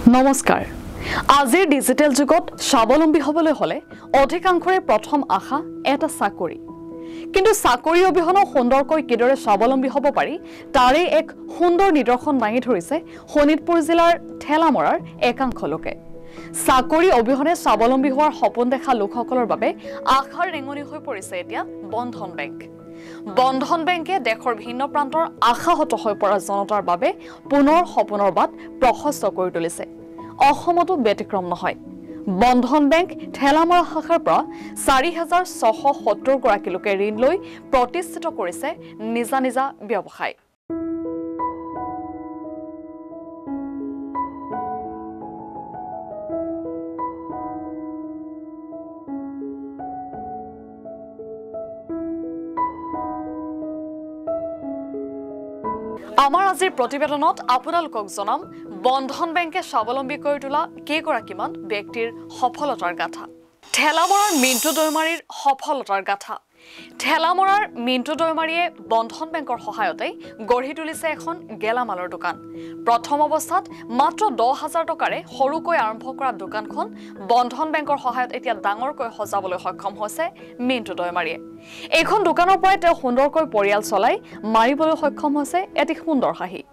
নমস্কাৰ আজিৰ ডিজিটেল যুগত স্বাৱলম্বী হ'বলৈ হলে অধিকাংশৰে প্ৰথম আশা এটা চাকৰি কিন্তু চাকৰি অবিহনে সুন্দৰকৈ কিদৰে স্বাৱলম্বী হ'ব পাৰি তাৰে এক সুন্দৰ নিদৰ্শন দাঙি ধৰিছে শোণিতপুৰ জিলাৰ ঠেলামৰাৰ একাংশ লোকে চাকৰি অবিহনে স্বাৱলম্বী হোৱাৰ সপোন দেখা লোকসকলৰ বাবে আশাৰ ৰেঙনি হৈ পৰিছে এতিয়া বন্ধন বেংক বন্ধন বেংকে দেশৰ ভিন্ন প্ৰান্তৰ আশাহত হৈ পৰা জনতাৰ বাবে পুনৰ সপোনৰ বাট প্ৰশস্ত কৰি তুলিছে অসমতো ব্যতিক্ৰম নহয় বন্ধন বেংক ঠেলামৰা শাখাৰ পৰা 4670 গৰাকী লোকে ঋণ লৈ প্ৰতিষ্ঠিত কৰিছে নিজা নিজা ব্যৱসায় আমাৰ আজিৰ প্ৰতিবেদনত আপোনালোকক জনাম বন্ধন বেংকে স্বাৱলম্বী কৰি তোলা কেইগৰাকীমান ব্যক্তিৰ সফলতাৰ গাথা ঠেলামৰাৰ মিণ্টু দৈমাৰীৰ সফলতাৰ গাথা ঠেলামৰাৰ মিণ্টু দৈমাৰীয়ে বন্ধন বেংকৰ সহায়তে গঢ়ি তুলিছে এখন গেলামালৰ দোকান প্ৰথম অৱস্থাত মাত্ৰ 10,000 টকাৰে সৰুকৈ আৰম্ভ কৰা দোকানখন বন্ধন বেংকৰ সহায়ত এতিয়া ডাঙৰকৈ সজাবলৈ সক্ষম হৈছে মিণ্টু দৈমাৰীয়ে এইখন দোকানৰ পৰাই তেওঁ সুন্দৰকৈ পৰিয়াল চলাই মাৰিবলৈ সক্ষম হৈছে এটি সুন্দৰ হাঁহি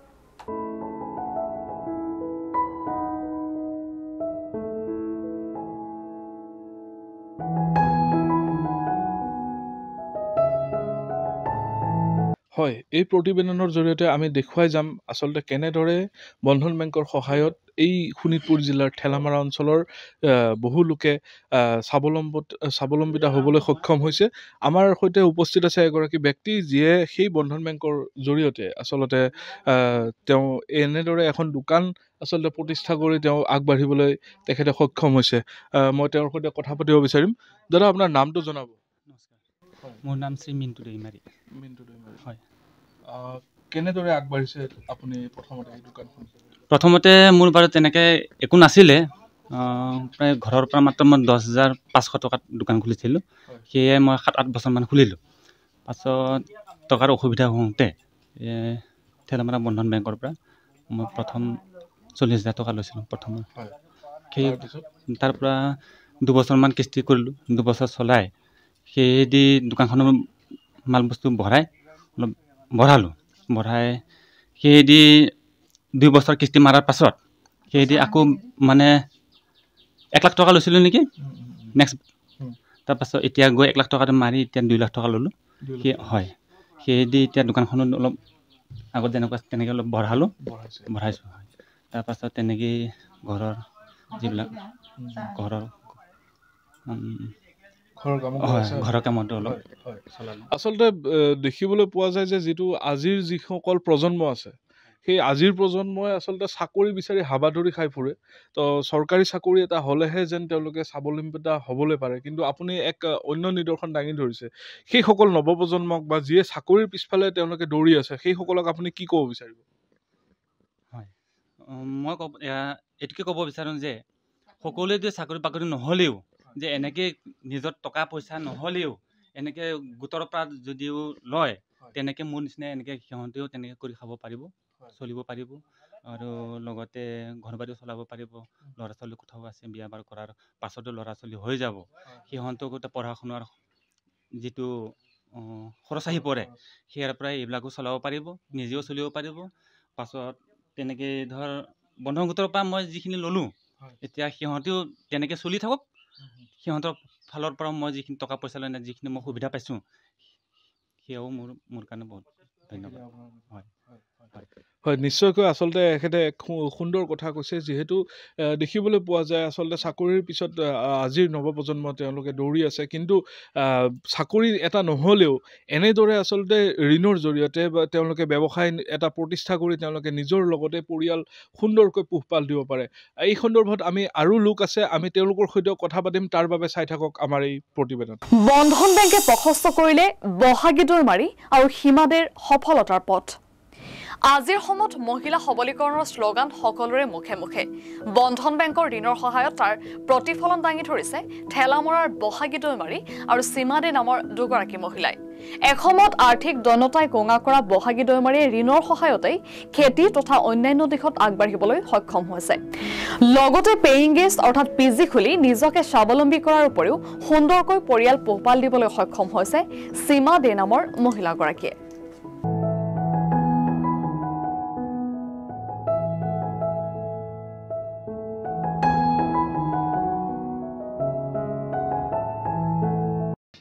হয় এই প্ৰতিবেদনৰ জৰিয়তে আমি দেখুৱাই যাম আসলতে কেনেদৰে বন্ধন বেংকৰ সহায়ত এই শোণিতপুৰ জিলাৰ ঠেলামৰা অঞ্চলৰ বহু লোকে স্বাৱলম্বিতা হ'বলৈ সক্ষম হৈছে আমাৰ সৈতে উপস্থিত আছে এগৰাকী ব্যক্তি যিয়ে সেই বন্ধন বেংকৰ জৰিয়তে আসলতে তেওঁ এনেদৰে এখন দোকান আসলতে প্ৰতিষ্ঠা কৰি তেওঁ আগবাঢ়িবলৈ তেখেতে সক্ষম হৈছে মই তেওঁৰ সৈতে কথা পাতিব বিচাৰিম দাদা আপোনাৰ নামটো জনাব মোৰ নাম শ্ৰী মিণ্টু দৈমাৰী হয় কেনেদৰে আগবাঢ়িছে আপুনি প্ৰথমতে এই দোকানখন প্ৰথমতে মোৰ বাৰু তেনেকৈ একো নাছিলে প্ৰায় ঘৰৰ পৰা মাত্ৰ মই 10,500 টকাত দোকান খুলিছিলোঁ সেয়ে মই 7-8 বছৰমান খুলিলোঁ পাছত টকাৰ অসুবিধা হওঁতে ঠেলামৰা বন্ধন বেংকৰ পৰা মই প্ৰথম 40,000 টকা লৈছিলোঁ প্ৰথমে সেই তাৰ পৰা 2 বছৰমান কিস্তি কৰিলোঁ 2 বছৰ চলাই সেইদি দোকানখনৰ মাল বস্তু ভৰাই অলপ বঢ়াই সেইদি 2 বছৰ কিস্তি মাৰাৰ পাছত সেইদি আকৌ মানে 1 লাখ টকা লৈছিলোঁ নেকি নেক্সট তাৰপাছত এতিয়া গৈ 1 লাখ টকাটো মাৰি এতিয়া 2 লাখ টকা ল'লোঁ সেই হয় সেইদি এতিয়া দোকানখনত অলপ আগত যেনেকুৱা তেনেকৈ অলপ বঢ়াইছোঁ হয় তাৰপাছত তেনেকেই ঘৰৰ যিবিলাক ঘৰৰ কামতো অলপ আচলতে দেখিবলৈ পোৱা যায় যে যিটো আজিৰ যিসকল প্ৰজন্ম আছে সেই আজিৰ প্ৰজন্মই আচলতে চাকৰি বিচাৰি হাবাধৰি খাই ফুৰে তো চৰকাৰী চাকৰি এটা হ'লেহে যেন তেওঁলোকে স্বাৱলম্বিতা হ'বলৈ পাৰে কিন্তু আপুনি এক অন্য নিদৰ্শন দাঙি ধৰিছে সেইসকল নৱপ্ৰজন্মক বা যিয়ে চাকৰিৰ পিছফালে তেওঁলোকে দৌৰি আছে সেইসকলক আপুনি কি ক'ব বিচাৰিব হয় মই এইটোকে ক'ব বিচাৰোঁ যে সকলোৱে যে চাকৰি বাকৰি নহ'লেও যে এনেকৈ নিজৰ টকা পইচা নহ'লেও এনেকৈ গোটৰ পৰা যদিও লয় তেনেকৈ মোৰ নিচিনা এনেকৈ সিহঁতেও তেনেকৈ কৰি খাব পাৰিব চলিব পাৰিব আৰু লগতে ঘৰ বাৰীও চলাব পাৰিব ল'ৰা ছোৱালী কথাও আছে বিয়া বাৰু কৰাৰ পাছতো ল'ৰা ছোৱালী হৈ যাব সিহঁতকো পঢ়া শুনাৰ যিটো খৰচ আহি পৰে সেয়াৰ পৰাই এইবিলাকো চলাব পাৰিব নিজেও চলিব পাৰিব পাছত তেনেকৈ ধৰ বন্ধন গোটৰ পৰা মই যিখিনি ল'লোঁ এতিয়া সিহঁতেও তেনেকৈ চলি থাকক সিহঁতৰ ফালৰ পৰা মই যিখিনি টকা পইচা লৈ যিখিনি মই সুবিধা পাইছোঁ সেয়াও মোৰ কাৰণে বহুত ধন্যবাদ হয় নিশ্চয়কৈ আচলতে এখেতে সুন্দৰ কথা কৈছে যিহেতু দেখিবলৈ পোৱা যায় আচলতে চাকৰিৰ পিছত আজিৰ নৱপ্ৰজন্ম তেওঁলোকে দৌৰি আছে কিন্তু চাকৰি এটা নহ'লেও এনেদৰে আচলতে ঋণৰ জৰিয়তে বা তেওঁলোকে ব্যৱসায় এটা প্ৰতিষ্ঠা কৰি তেওঁলোকে নিজৰ লগতে পৰিয়াল সুন্দৰকৈ পোহপাল দিব পাৰে এই সন্দৰ্ভত আমি আৰু লোক আছে আমি তেওঁলোকৰ সৈতে কথা পাতিম তাৰ বাবে চাই থাকক আমাৰ এই প্ৰতিবেদন বন্ধন বেংকে প্ৰশস্ত কৰিলে বহাগী দৈমাৰী আৰু সীমাদেৰ সফলতাৰ পথ আজিৰ সময়ত মহিলা সবলীকৰণৰ শ্লোগান সকলোৰে মুখে মুখে বন্ধন বেংকৰ ঋণৰ সহায়ত তাৰ প্ৰতিফলন দাঙি ধৰিছে ঠেলামৰাৰ বহাগী দৈমাৰী আৰু সীমা দে নামৰ দুগৰাকী মহিলাই এসময়ত আৰ্থিক দৈনতাই গঙা কৰা বহাগী দৈমাৰীয়ে ঋণৰ সহায়তেই খেতি তথা অন্যান্য দিশত আগবাঢ়িবলৈ সক্ষম হৈছে লগতে পেইং গেষ্ট অৰ্থাৎ পিজি খুলি নিজকে স্বাৱলম্বী কৰাৰ উপৰিও সুন্দৰকৈ পৰিয়াল পোহপাল দিবলৈ সক্ষম হৈছে সীমা দে নামৰ মহিলাগৰাকীয়ে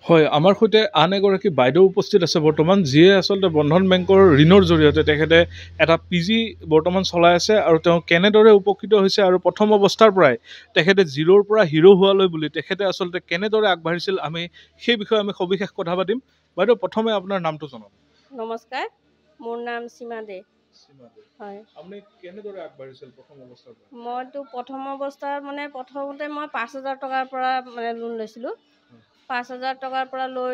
হয় আমাৰ সৈতে আন এগৰাকী বাইদেউ উপস্থিত আছে বৰ্তমান যিয়ে আচলতে বন্ধন বেংকৰ ঋণৰ জৰিয়তে তেখেতে এটা পিজি বৰ্তমান চলাই আছে আৰু তেওঁ কেনেদৰে উপকৃত হৈছে আৰু প্ৰথম অৱস্থাৰ পৰাই তেখেতে জিৰ'ৰ পৰা হিৰো হোৱালৈ বুলি তেখেতে আচলতে কেনেদৰে আগবাঢ়িছিল আমি সেই বিষয়ে আমি সবিশেষ কথা পাতিম বাইদেউ প্ৰথমে আপোনাৰ নামটো জনাওক নমস্কাৰ মোৰ নাম সীমা দে হয় আপুনি কেনেদৰে আগবাঢ়িছিল প্ৰথম অৱস্থাৰ পৰা মইতো প্ৰথম অৱস্থাত মানে প্ৰথমতে মই ৫,০০০ টকাৰ পৰা মানে লোন লৈছিলোঁ ৫,০০০ টকাৰ পৰা লৈ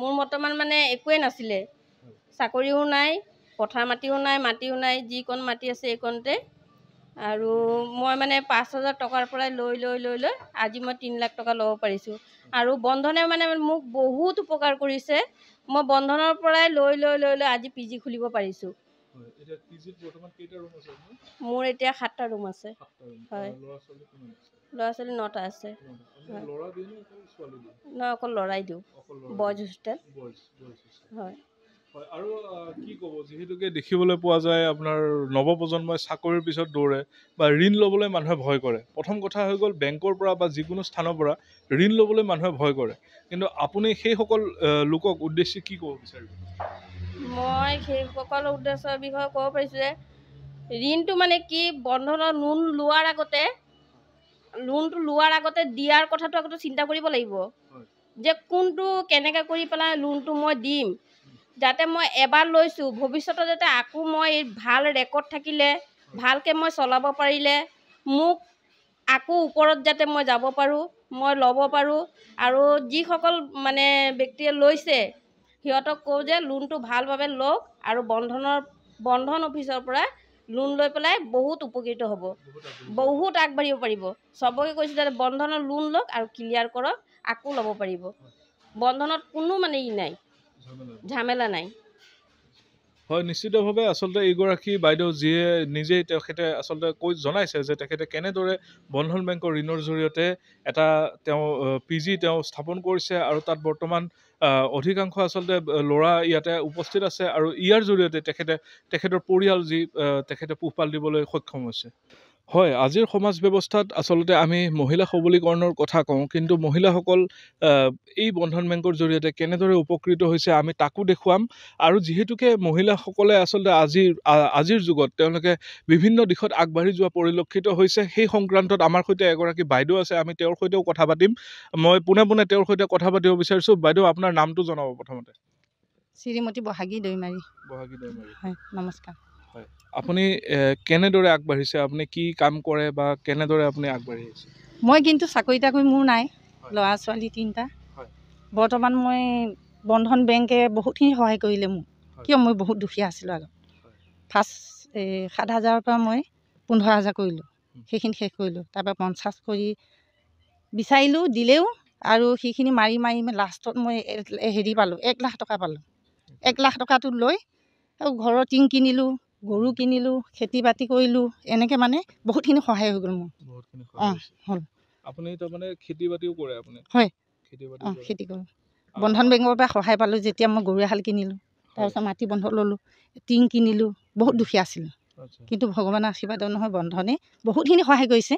মোৰ বৰ্তমান মানে একোৱেই নাছিলে চাকৰিও নাই পথাৰ মাটিও নাই যিকণ মাটি আছে এইকণতে আৰু মই মানে ৫,০০০ টকাৰ পৰাই লৈ আজি মই ৩ লাখ টকা ল'ব পাৰিছোঁ আৰু বন্ধনে মানে মোক বহুত উপকাৰ কৰিছে মই বন্ধনৰ পৰাই লৈ আজি পিজি খুলিব পাৰিছোঁ মোৰ এতিয়া ৭টা ৰুম আছে হয় ল'ৰা ছোৱালী 9টা আছে নহয় অকল ল'ৰাই দিওঁ বইজ হোষ্টেল হয় আৰু কি ক'ব যিহেতুকে দেখিবলৈ পোৱা যায় আপোনাৰ নৱপ্ৰজন্মই চাকৰিৰ পিছত দৌৰে বা ঋণ ল'বলৈ মানুহে ভয় কৰে প্ৰথম কথা হৈ গ'ল বেংকৰ পৰা বা যিকোনো স্থানৰ পৰা ঋণ ল'বলৈ মানুহে ভয় কৰে কিন্তু আপুনি সেইসকল লোকক উদ্দেশ্যি কি ক'ব বিচাৰিব মই সেইসকল উদ্দেশ্যৰ বিষয়ে ক'ব পাৰিছোঁ যে ঋণটো মানে কি বন্ধনৰ লোনটো লোৱাৰ আগতে দিয়াৰ কথাটো আগতে চিন্তা কৰিব লাগিব যে কোনটো কেনেকৈ কৰি পেলাই লোনটো মই দিম যাতে মই এবাৰ লৈছোঁ ভৱিষ্যতে যাতে আকৌ মই ভাল ৰেকৰ্ড থাকিলে ভালকৈ মই চলাব পাৰিলে মোক আকৌ ওপৰত যাতে মই যাব পাৰোঁ মই ল'ব পাৰোঁ আৰু যিসকল মানে ব্যক্তিয়ে লৈছে সিহঁতক কওঁ যে লোনটো ভালভাৱে লওক আৰু বন্ধন অফিচৰ পৰা লোন লৈ পেলাই বহুত উপকৃত হ'ব বহুত আগবাঢ়িব পাৰিব চবকে কৈছোঁ যাতে বন্ধনৰ লোন লওক আৰু ক্লিয়াৰ কৰক আকৌ ল'ব পাৰিব বন্ধনত কোনো মানে নাই ঝামেলা নাই হয় নিশ্চিতভাৱে আচলতে এইগৰাকী বাইদেউ যিয়ে নিজেই তেখেতে আচলতে জনাইছে যে তেখেতে কেনেদৰে বন্ধন বেংকৰ ঋণৰ জৰিয়তে এটা তেওঁ পিজি তেওঁ স্থাপন কৰিছে আৰু তাত বৰ্তমান অধিকাংশ আচলতে ল'ৰা ইয়াতে উপস্থিত আছে আৰু ইয়াৰ জৰিয়তে তেখেতৰ পৰিয়াল যি তেখেতে পোহপাল দিবলৈ সক্ষম হৈছে হয় আজিৰ সমাজ ব্যৱস্থাত আচলতে আমি মহিলা সবলীকৰণৰ কথা কওঁ কিন্তু মহিলাসকল এই বন্ধন বেংকৰ জৰিয়তে কেনেদৰে উপকৃত হৈছে আমি তাকো দেখুৱাম আৰু যিহেতুকে মহিলাসকলে আচলতে আজিৰ যুগত তেওঁলোকে বিভিন্ন দিশত আগবাঢ়ি যোৱা পৰিলক্ষিত হৈছে সেই সংক্ৰান্তত আমাৰ সৈতে এগৰাকী বাইদেউ আছে আমি তেওঁৰ সৈতেও কথা পাতিম মই পোনে তেওঁৰ সৈতে কথা পাতিব বিচাৰিছোঁ বাইদেউ আপোনাৰ নামটো জনাব প্ৰথমতে শ্ৰীমতী বহাগী দৈমাৰী হয় নমস্কাৰ হয় আপুনি কেনেদৰে আগবাঢ়িছে আপুনি কি কাম কৰে বা কেনেদৰে আপুনি আগবাঢ়ি আছে মই কিন্তু চাকৰি তাকৰি মোৰ নাই ল'ৰা ছোৱালী 3টা বৰ্তমান মই বন্ধন বেংকে বহুতখিনি সহায় কৰিলে মোক কিয় মই বহুত দুখীয়া আছিলোঁ আগত ফাৰ্ষ্ট 7,000ৰ পৰা মই 15,000 কৰিলোঁ সেইখিনি শেষ কৰিলোঁ তাৰপৰা 50 কৰি বিচাৰিলোঁ দিলেও আৰু সেইখিনি মাৰি লাষ্টত মই হেৰি পালোঁ 1 লাখ টকা পালোঁ 1 লাখ টকাটো লৈ আৰু ঘৰৰ টিং কিনিলোঁ গৰু কিনিলোঁ খেতি বাতি কৰিলোঁ এনেকৈ মানে বহুতখিনি সহায় হৈ গ'ল মোৰ হ'ল আপুনি তাৰমানে খেতি বাতিও কৰে আপুনি হয় খেতি কৰোঁ বন্ধন বেংকৰ পৰা সহায় পালোঁ যেতিয়া মই গৰু এহাল কিনিলোঁ তাৰপিছত মাটি বন্ধ ল'লোঁ টিং কিনিলোঁ বহুত দুখীয়া আছিলোঁ কিন্তু ভগৱানৰ আশীৰ্বাদৰ নহয় বন্ধনে বহুতখিনি সহায় কৰিছে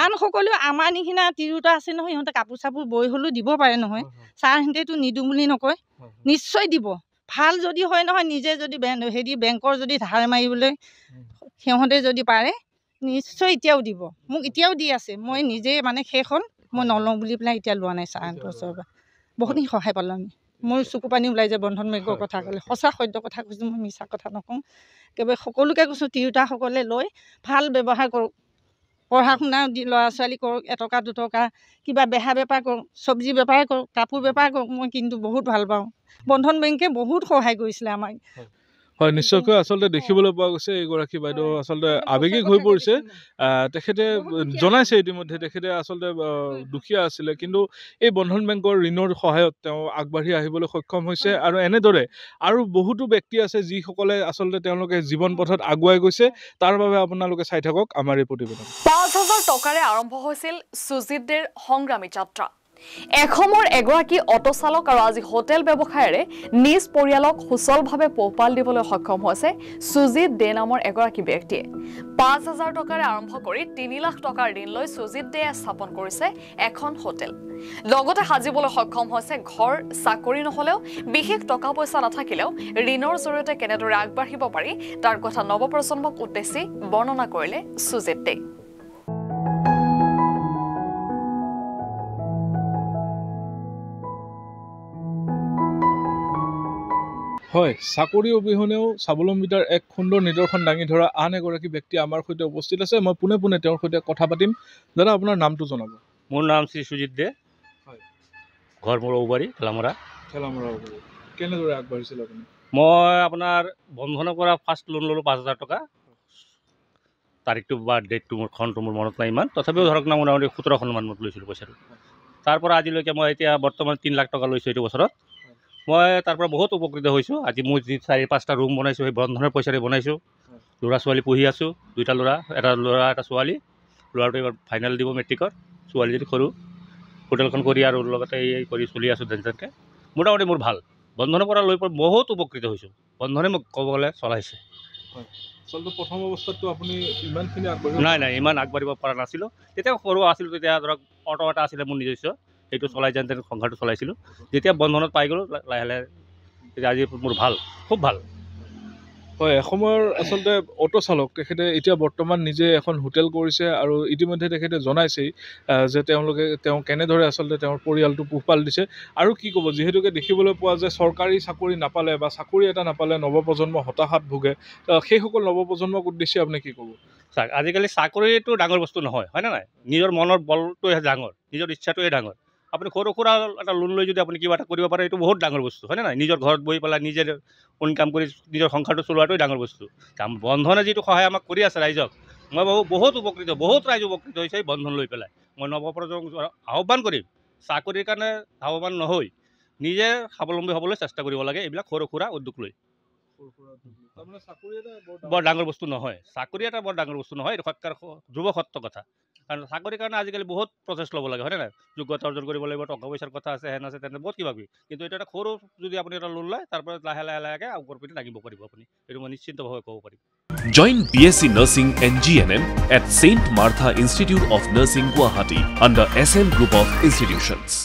আন সকলোৱে আমাৰ নিচিনা তিৰোতা আছে নহয় সিহঁতে কাপোৰ চাপোৰ বৈ হ'লেও দিব পাৰে নহয় ছাৰহঁতেতো নিদিওঁ বুলি নকয় নিশ্চয় দিব ভাল যদি হয় নহয় নিজে যদি বেংকৰ যদি ধাৰ মাৰিবলৈ সিহঁতে যদি পাৰে নিশ্চয় এতিয়াও দিব মোক এতিয়াও দি আছে মই নিজে মানে শেষ হ'ল মই নলওঁ বুলি পেলাই এতিয়া লোৱা নাই ছাৰহঁতৰ ওচৰৰ পৰা বহুতখিনি সহায় পালোঁ আমি মোৰ চকু পানী ওলাই যায় বন্ধন বেংকৰ কথা ক'লে সঁচা সত্য কথা কৈছোঁ মই মিছা কথা নকওঁ একেবাৰে সকলোকে কৈছোঁ তিৰোতাসকলে লৈ ভাল ব্যৱহাৰ কৰক পঢ়া শুনা ল'ৰা ছোৱালী কৰক এটকা দুটকা কিবা বেহা বেপাৰ কৰক চব্জি বেপাৰ কৰক কাপোৰ বেপাৰ কৰক মই কিন্তু বহুত ভাল পাওঁ বন্ধন বেংকে বহুত সহায় কৰিছিলে আমাক হয় নিশ্চয়কৈ আচলতে দেখিবলৈ পোৱা গৈছে এইগৰাকী বাইদেউ আচলতে আৱেগিক হৈ পৰিছে তেখেতে জনাইছে ইতিমধ্যে তেখেতে আচলতে দুখীয়া আছিলে কিন্তু এই বন্ধন বেংকৰ ঋণৰ সহায়ত তেওঁ আগবাঢ়ি আহিবলৈ সক্ষম হৈছে আৰু এনেদৰে আৰু বহুতো ব্যক্তি আছে যিসকলে আচলতে তেওঁলোকে জীৱন পথত আগুৱাই গৈছে তাৰ বাবে আপোনালোকে চাই থাকক আমাৰ এই প্ৰতিবেদন ৫,০০০ টকাৰে আৰম্ভ হৈছিল সুজিত দেৰ সংগ্ৰামী যাত্ৰা এসময়ৰ এগৰাকী অটো চালক আৰু আজি হোটেল ব্যৱসায়েৰে নিজ পৰিয়ালক সুচলভাৱে পোহপাল দিবলৈ সক্ষম হৈছে সুজিত দে নামৰ এগৰাকী ব্যক্তিয়ে ৫,০০০ টকাৰে আৰম্ভ কৰি ৩ লাখ টকাৰ ঋণ লৈ সুজিত দে স্থাপন কৰিছে এখন হোটেল লগতে সাজিবলৈ সক্ষম হৈছে ঘৰ চাকৰি নহলেও বিশেষ টকা পইচা নাথাকিলেও ঋণৰ জৰিয়তে কেনেদৰে আগবাঢ়িব পাৰি তাৰ কথা নৱপ্ৰজন্মক উদ্দেশ্যি বৰ্ণনা কৰিলে সুজিত দে হয় চাকৰি অবিহনেও স্বাৱলম্বিতাৰ এক সুন্দৰ নিদৰ্শন দাঙি ধৰা আন এগৰাকী ব্যক্তি আমাৰ সৈতে উপস্থিত আছে মই পোনে পোনে তেওঁৰ সৈতে কথা পাতিম দাদা আপোনাৰ নামটো জনাব মোৰ নাম শ্ৰী সুজিত দে হয় ঘৰ মোৰ ঔবাৰী ঠেলামৰা কেনেদৰে আগবাঢ়িছিল আপুনি মই আপোনাৰ বন্ধনৰ পৰা ফাৰ্ষ্ট লোন ল'লোঁ ৫,০০০ টকা তাৰিখটো বা ডেটটো মোৰ খনটো মোৰ মনত নাই ইমান তথাপিও ধৰক না মোটামুটি ১৭খন মান লৈছিলোঁ পইচাটো তাৰ পৰা আজিলৈকে মই এতিয়া বৰ্তমান ৩ লাখ টকা লৈছোঁ এইটো বছৰত মই তাৰ পৰা বহুত উপকৃত হৈছোঁ আজি মই যি ৪-৫টা ৰুম বনাইছোঁ সেই বন্ধনৰ পইচাৰে বনাইছোঁ ল'ৰা ছোৱালী পঢ়ি আছোঁ 2টা ল'ৰা এটা ছোৱালী ল'ৰাটো এইবাৰ ফাইনেল দিব মেট্ৰিকত ছোৱালী যদি সৰু হোটেলখন কৰি আৰু লগতে এই কৰি চলি আছোঁ যেনকৈ মোটামুটি মোৰ ভাল বন্ধনৰ পৰা লৈ বহুত উপকৃত হৈছোঁ বন্ধনে মোক ক'ব গ'লে চলাইছে আচলতে প্ৰথম অৱস্থাততো আপুনি ইমানখিনি নাই ইমান আগবাঢ়িব পৰা নাছিলোঁ তেতিয়া সৰু আছিলোঁ তেতিয়া ধৰক অটো এটা আছিলে মোৰ নিজস্ব সেইটো চলাই যেন তেনে সংসাৰটো চলাইছিলোঁ যেতিয়া বন্ধনত পাই গ'লোঁ লাহে লাহে তেতিয়া আজি মোৰ ভাল খুব ভাল হয় এসময়ৰ আচলতে অটো চালক তেখেতে এতিয়া বৰ্তমান নিজে এখন হোটেল কৰিছে আৰু ইতিমধ্যে তেখেতে জনাইছেই যে তেওঁ কেনেদৰে আচলতে তেওঁৰ পৰিয়ালটো পোহপাল দিছে আৰু কি ক'ব যিহেতুকে দেখিবলৈ পোৱা যায় চৰকাৰী চাকৰি নাপালে বা চাকৰি এটা নাপালে নৱপ্ৰজন্ম হতাশাত ভোগে সেইসকল নৱপ্ৰজন্মক উদ্দেশ্যি আপুনি কি ক'ব চাওক আজিকালি চাকৰিটো ডাঙৰ বস্তু নহয় হয়নে নাই নিজৰ মনৰ বলটোহে ডাঙৰ নিজৰ ইচ্ছাটোৱে ডাঙৰ আপুনি সৰু সুৰা এটা লোন লৈ যদি আপুনি কিবা এটা কৰিব পাৰে এইটো বহুত ডাঙৰ বস্তু হয়নে নাই নিজৰ ঘৰত বহি পেলাই নিজে ইনকাম কৰি নিজৰ সংসাৰটো চলোৱাটোৱে ডাঙৰ বস্তু বন্ধনে যিটো সহায় আমাক কৰি আছে ৰাইজক মই ভাবোঁ বহুত উপকৃত বহুত ৰাইজ উপকৃত হৈছে এই বন্ধন লৈ পেলাই মই নৱপ্ৰজন্মক আহ্বান কৰিম চাকৰিৰ কাৰণে ধাৱমান নহৈ নিজে স্বাৱলম্বী হ'বলৈ চেষ্টা কৰিব লাগে এইবিলাক সৰু সুৰা উদ্যোগ লৈ বৰ ডাঙৰ বস্তু নহয় চাকৰি এটা বৰ ডাঙৰ বস্তু নহয় এইটো ধ্ৰুৱ সত্য কথা কাৰণ চাকৰিৰ কাৰণে আজিকালি বহুত প্ৰচেছ ল'ব লাগে হয়নে নাই যোগ্যতা অৰ্জন কৰিব লাগিব টকা পইচাৰ কথা আছে হেন আছে তেনে বহুত কিবা কিবি কিন্তু এইটো এটা সৰু যদি আপুনি এটা লোন লয় তাৰ পৰা লাহে ওপৰ পিনে লাগিব পাৰিব আপুনি এইটো মই নিশ্চিতভাৱে ক'ব পাৰিম Join BSc Nursing and GNM at St. Martha Institute of Nursing Guwahati under SM Group of Institutions.